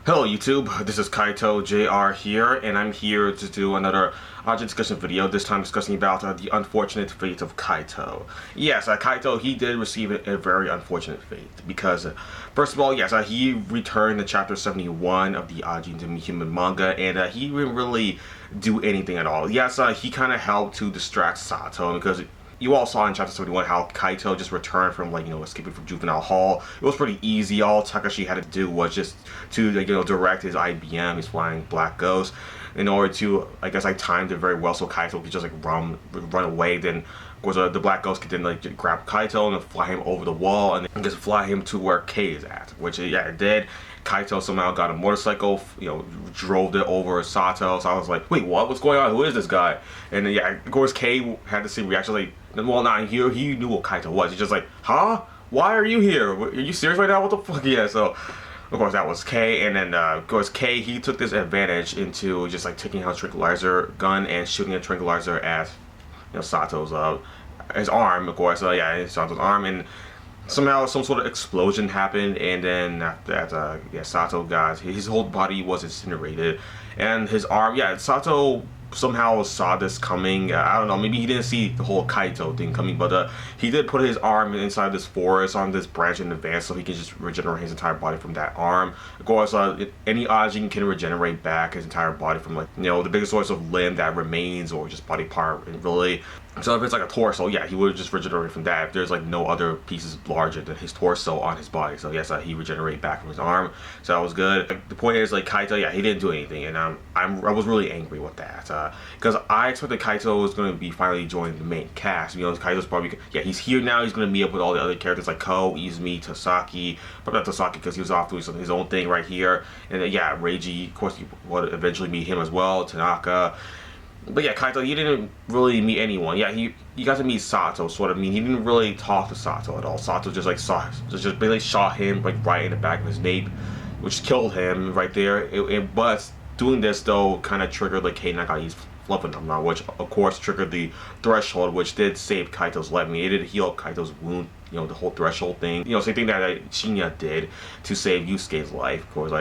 Hello YouTube, this is Kaito JR here, and I'm here to do another Ajin discussion video, this time discussing about the unfortunate fate of Kaito. Yes, Kaito, he did receive a very unfortunate fate, because, first of all, yes, he returned to chapter 71 of the Ajin demi manga, and he didn't really do anything at all. Yes, he kind of helped to distract Sato, because you all saw in chapter 71 how Kaito just returned from, escaping from juvenile hall. It was pretty easy. All Takashi had to do was just to, direct his IBM, his flying black ghost, in order to, I timed it very well so Kaito could just, run away. Then, of course, the black ghost could then, grab Kaito and fly him over the wall and then just fly him to where K is at, which, yeah, it did. Kaito somehow got a motorcycle, drove it over Sato. So I was like, wait, what? What's going on? Who is this guy? And then, yeah, of course, K had the same reaction, well, not here. He knew what Kaito was. He's just like, huh? Why are you here? Are you serious right now? What the fuck? Yeah, so, of course, that was K. And then, of course, K, he took this advantage into just, taking out a tranquilizer gun and shooting a tranquilizer at, Sato's, his arm, of course. Yeah, Sato's arm. And somehow some sort of explosion happened, and then after that, yeah, Sato got, his whole body was incinerated, and his arm, yeah, Sato somehow saw this coming. I don't know, maybe he didn't see the whole Kaito thing coming, but he did put his arm inside this forest on this branch in advance so he can just regenerate his entire body from that arm. Of course, any Ajin can regenerate back his entire body from, the biggest source of limb that remains or just body part, really. So if it's a torso, yeah, he would just regenerate from that if there's no other pieces larger than his torso on his body. So yes, he regenerated back from his arm, so that was good. The point is, Kaito, yeah, he didn't do anything, and I was really angry with that, because I expected Kaito was going to be finally joining the main cast. Kaito's probably, yeah, he's here now. He's going to meet up with all the other characters like Ko, Izumi, Tasaki, but not Tasaki because he was off doing his own thing right here, and then, yeah, Reiji, of course, you would eventually meet him as well, Tanaka. But yeah, Kaito, he didn't really meet anyone. Yeah, he got to meet Sato, sort of. I mean, he didn't really talk to Sato at all. Sato just just basically shot him right in the back of his nape, which killed him right there. But doing this though kind of triggered Kei Nagai's flood phenomenon, which of course triggered the threshold, which did save Kaito's life. I mean, it did heal Kaito's wound. The whole threshold thing. Same thing that Shinya did to save Yusuke's life. Of course,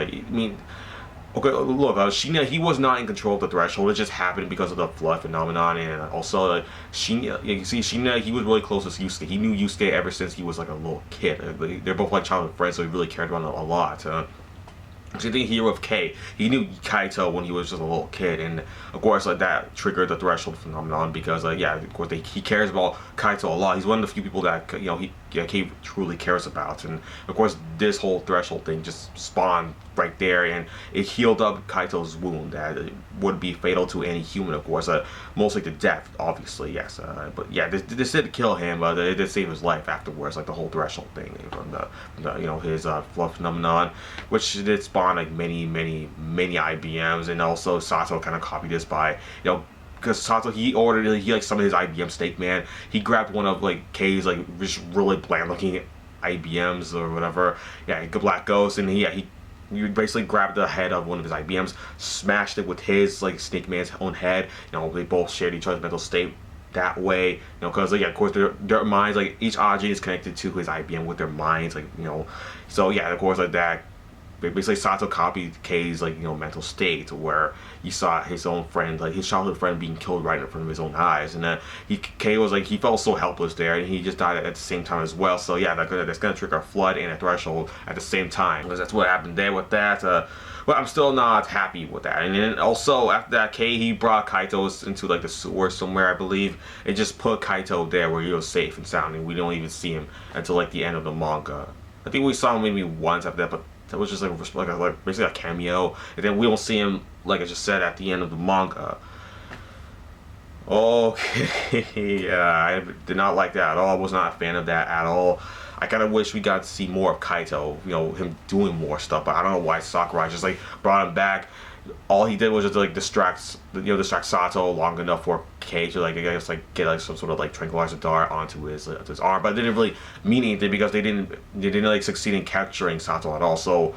okay, look, Shinya, he was not in control of the threshold. It just happened because of the flood phenomenon, and also, Shinya, you see, Shinya, he was really close to Yusuke. He knew Yusuke ever since he was, a little kid. They're both, childhood friends, so he really cared about him a lot. Same thing here with K. He knew Kaito when he was just a little kid, and of course, that triggered the threshold phenomenon because, yeah, of course, he cares about Kaito a lot. He's one of the few people that K truly cares about, and of course, this whole threshold thing just spawned right there, and it healed up Kaito's wound that would be fatal to any human, of course, mostly to death, obviously, yes. But yeah, this did kill him, but it did save his life afterwards, the whole threshold thing from his flood phenomenon, which did spawn many IBMs, and also Sato kind of copied this by because Sato, he summoned his IBM Snake Man. He grabbed one of K's just really bland looking IBMs or whatever, yeah, Black Ghost, and he basically grabbed the head of one of his IBMs, smashed it with his Snake Man's own head. They both shared each other's mental state that way, because yeah, of course their minds, each Ajin is connected to his IBM with their minds, so yeah, of course, that basically Sato copied K's mental state, where he saw his own friend, his childhood friend, being killed right in front of his own eyes, and K was he felt so helpless there, and he just died at the same time as well. So yeah, that's gonna trigger a flood and a threshold at the same time, because that's what happened there with that. But I'm still not happy with that. And then also after that, K, he brought Kaito into the sewer somewhere, I believe, and just put Kaito there where he was safe and sound, and we don't even see him until the end of the manga. I think we saw him maybe once after that, but that was just basically a cameo, and then we don't see him, like I just said, at the end of the manga. Okay, yeah, I did not like that at all. I was not a fan of that at all. I kind of wish we got to see more of Kaito, him doing more stuff, but I don't know why Sakurai just brought him back. All he did was just distract Sato long enough for K to get some sort of tranquilizer dart onto his arm, but it didn't really mean anything because they didn't succeed in capturing Sato at all. So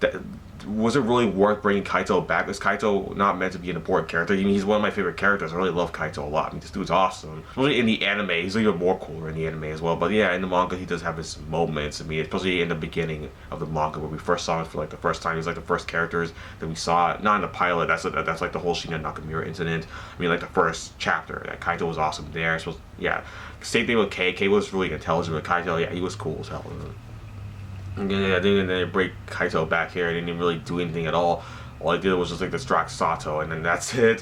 that was it really worth bringing Kaito back? Is Kaito not meant to be an important character? I mean, he's one of my favorite characters. I really love Kaito a lot. I mean, this dude's awesome. Especially in the anime, he's even more cooler in the anime as well. But yeah, in the manga, he does have his moments. I mean, especially in the beginning of the manga, where we first saw him for like the first time. He's like the first characters that we saw. Not in the pilot. That's like the whole Shinya Nakamura incident. I mean, like the first chapter. Yeah, Kaito was awesome there. So yeah, same thing with K. K was really intelligent, but Kaito, yeah, he was cool as hell. And yeah, then they break Kaito back here. They didn't really do anything at all. All I did was just like distract Sato, and then that's it.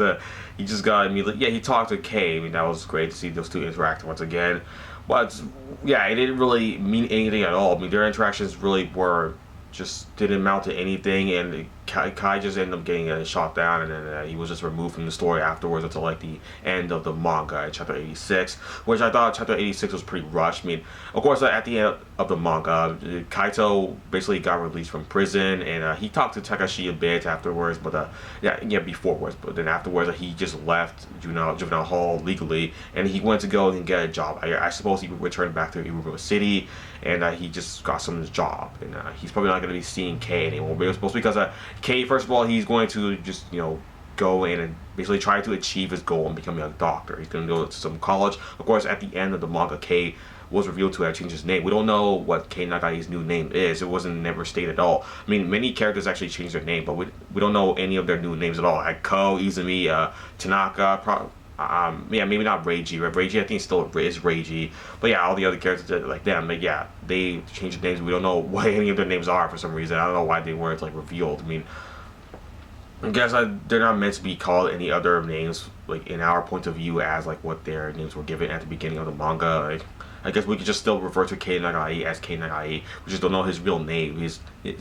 He just got immediately. Yeah, he talked to Kei. I mean, that was great to see those two interact once again. But yeah, it didn't really mean anything at all. I mean, their interactions really were just didn't amount to anything, and Kai just ended up getting shot down, and then he was just removed from the story afterwards until like the end of the manga, chapter 86, which I thought chapter 86 was pretty rushed. I mean, of course, at the end of the manga, Kaito basically got released from prison, and he talked to Takashi a bit afterwards, but beforewards, but then afterwards he just left juvenile hall legally, and he went to go and get a job. I suppose he returned back to Irubo City, and he just got some job, and he's probably not going to be seeing Kei anymore. But it was supposed to be because Kei, first of all, he's going to just go in and basically try to achieve his goal and becoming a doctor. He's going to go to some college. Of course, at the end of the manga, Kei was revealed to have changed his name. We don't know what Kei Nagai's new name is. It wasn't never stated at all. I mean, many characters actually changed their name, but we don't know any of their new names at all. Like Ko, Izumi, Tanaka, yeah, maybe not Reiji. Reiji, I think, still is Reiji. But yeah, all the other characters like them, like, yeah, they changed their names. We don't know what any of their names are for some reason. I don't know why they weren't like revealed. I mean, I guess they're not meant to be called any other names, like in our point of view, as like what their names were given at the beginning of the manga. Like, I guess we could just still refer to Kei Nagai as Kei Nagai. We just don't know his real name.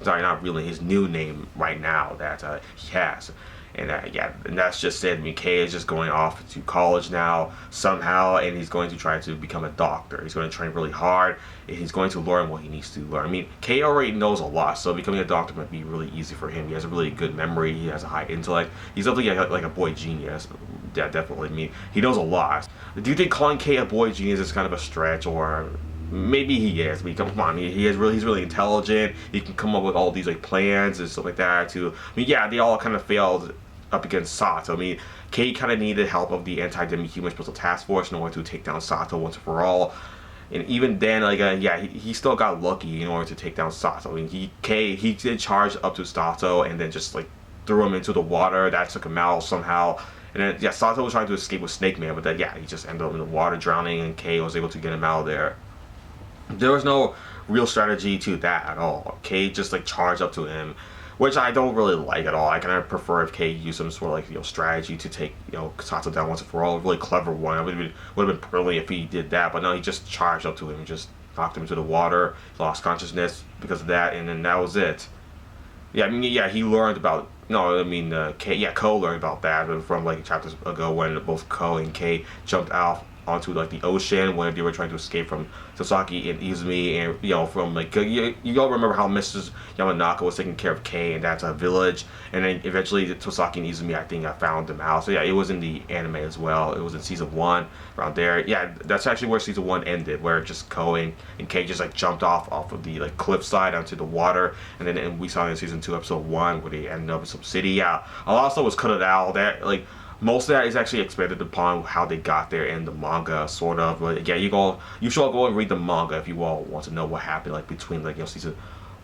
Sorry, not really, his new name right now that he has. And yeah, and that's just it. I mean, Kei is just going off to college now somehow, and he's going to try to become a doctor. He's going to train really hard, and he's going to learn what he needs to learn. I mean, Kei already knows a lot, so becoming a doctor might be really easy for him. He has a really good memory. He has a high intellect. He's definitely like a boy genius. Yeah, definitely. I mean, he knows a lot. Do you think calling Kei a boy genius is kind of a stretch, or maybe he is? I mean, come on, he's really intelligent. He can come up with all these like plans and stuff like that. I mean, yeah, they all kind of failed up against Sato. I mean, Kei kind of needed help of the anti-demi-human special task force in order to take down Sato once and for all. And even then, like, yeah, he still got lucky in order to take down Sato. I mean, he did charge up to Sato and then just like threw him into the water. That took him out somehow. And then, yeah, Sato was trying to escape with Snake Man, but then, yeah, he just ended up in the water drowning, and Kei was able to get him out of there. There was no real strategy to that at all. Kei just like charged up to him, which I don't really like at all. I kind of prefer if Kei used some sort of like strategy to take Sato down once and for all. A really clever one. It would have been brilliant if he did that, but no, he just charged up to him and just knocked him into the water, lost consciousness because of that, and then that was it. Yeah, I mean, yeah, he learned about. No, I mean, Ko learned about that from like chapters ago when both Ko and Kei jumped out onto like the ocean when they were trying to escape from Sasaki and Izumi, and from like you all remember how Mrs. Yamanaka was taking care of Kei, and that's a village, and then eventually Sasaki and Izumi, I think, found them out. So yeah, it was in the anime as well. It was in season 1 around there. Yeah, that's actually where season 1 ended, where just Ko and Kei just like jumped off of the like cliffside onto the water, and then we saw in season 2 episode 1 where they ended up in some city. Yeah, a lot of stuff was cut out. That like. Most of that is actually expanded upon how they got there in the manga, sort of. But yeah, you should all go and read the manga if you all want to know what happened, like between like season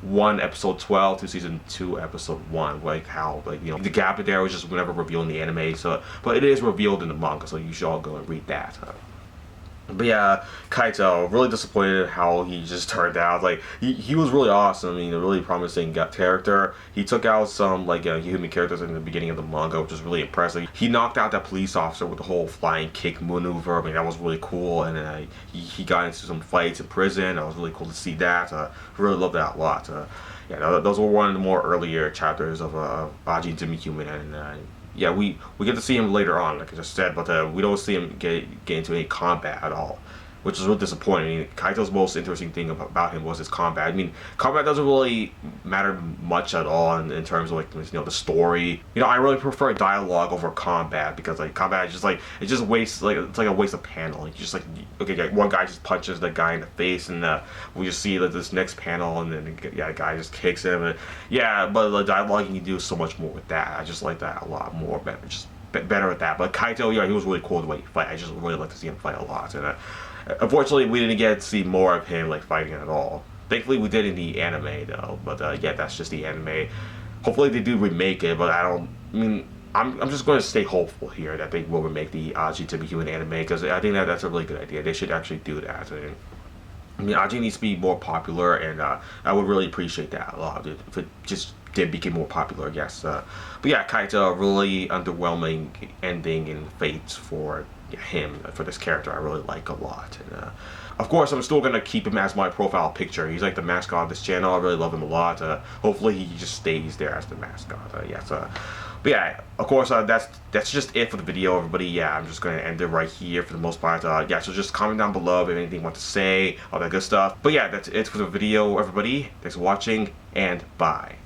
1 episode 12 to season 2 episode 1, like how the gap there was just never revealed in the anime. So, but it is revealed in the manga, so you should all go and read that. But yeah, Kaito, really disappointed how he just turned out. Like, he was really awesome. I mean, a really promising character. He took out some, like, human characters in the beginning of the manga, which was really impressive. He knocked out that police officer with the whole flying kick maneuver. I mean, that was really cool. And then he got into some fights in prison. That was really cool to see that. I really loved that a lot. Yeah, those were one of the more earlier chapters of Ajin Demi-Human, and yeah, we get to see him later on, like I just said, but we don't see him get into any combat at all, which is really disappointing. I mean, Kaito's most interesting thing about him was his combat. I mean, combat doesn't really matter much at all in terms of like, you know, the story. You know, I really prefer dialogue over combat, because like combat is just like, it just wastes, like, it's like a waste of panel. Like, you just like, okay, one guy just punches the guy in the face, and we just see like this next panel, and then yeah, the guy just kicks him. And, yeah, but the dialogue, you can do so much more with that. I just like that a lot more. Better, just better at that. But Kaito, yeah, he was really cool the way he fight. I just really like to see him fight a lot. And unfortunately, we didn't get to see more of him like fighting at all. Thankfully, we did in the anime though. But yeah, that's just the anime. Hopefully, they do remake it. But I mean, I'm just going to stay hopeful here that they will remake the Ajin to be human anime, because I think that's a really good idea. They should actually do that. And, I mean, Ajin needs to be more popular, and I would really appreciate that a lot if it just did become more popular, I guess. But yeah, Kaito, a really underwhelming ending and fate for him, for this character. I really like a lot. And of course, I'm still gonna keep him as my profile picture. He's like the mascot of this channel. I really love him a lot. Hopefully, he just stays there as the mascot. Yes. But yeah, of course, that's just it for the video, everybody. Yeah, I'm just gonna end it right here for the most part. Yeah, so just comment down below if anything you want to say, all that good stuff. But yeah, that's it for the video, everybody. Thanks for watching, and bye.